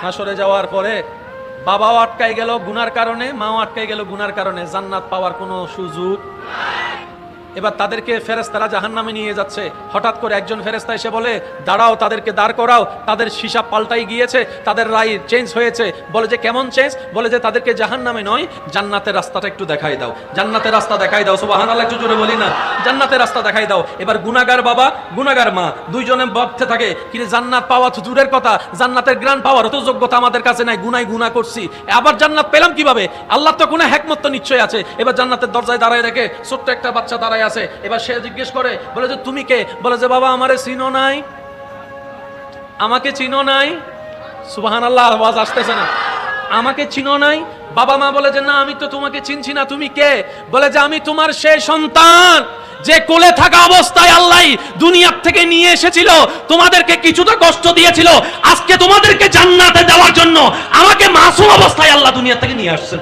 হাসরে যাওয়ার পরে বাবাও আটকাই গেল গুনার কারণে, মাও আটকাই গেল গুনার কারণে, জান্নাত পাওয়ার কোনো সুযোগ। এবার তাদেরকে ফেরেশতারা জাহান্নামে নিয়ে যাচ্ছে। হঠাৎ করে একজন ফেরেশতা এসে বলে, দাঁড়াও, তাদেরকে দাঁড় করাও। তাদের হিসাব পাল্টাই গিয়েছে, তাদের রায় চেঞ্জ হয়েছে। বলে যে কেমন চেঞ্জ? বলে যে তাদেরকে জাহান্নামে নয়, জান্নাতের রাস্তাটা একটু দেখাই দাও, জান্নাতের রাস্তা দেখাই দাও। সুবহানাল্লাহ, একটু জোরে বলি না, জান্নাতের রাস্তা দেখাই দাও। এবার গুনাহগার বাবা, গুনাহগার মা দুইজনে ভাবতে থাকে, কিন্তু জান্নাত পাওয়া তো দূরের কথা, জান্নাতের গ্রান পাওয়ার তো যোগ্যতা আমাদের কাছে নাই, গুনাহ করছি, আবার জান্নাত পেলাম কিভাবে? আল্লাহ তো কোনো হিকমত তো নিশ্চয় আছে। এবার জান্নাতের দরজায় দাঁড়ায় রেখে ছোট্ট একটা বাচ্চা দাঁড়ায় আছে। এবার সে জিজ্ঞেস করে, বলে যে তুমি কে? বলে যে বাবা আমারে চিনো নাই, আমাকে চিনো নাই। সুবহানাল্লাহ, আওয়াজ আসতেছে না? আমাকে চিনো নাই? বাবা মা বলে যে না, আমি তো তোমাকে চিনছি না, তুমি কে? বলে যে আমি তোমার সেই সন্তান যে কোলে থাকা অবস্থায় আল্লাহ দুনিয়ার থেকে নিয়ে এসেছিল, তোমাদেরকে কিছুটা কষ্ট দিয়েছিল, আজকে তোমাদেরকে জান্নাতে দেওয়ার জন্য আমাকে মাসুম অবস্থায় আল্লাহ দুনিয়া থেকে নিয়ে আসছেন।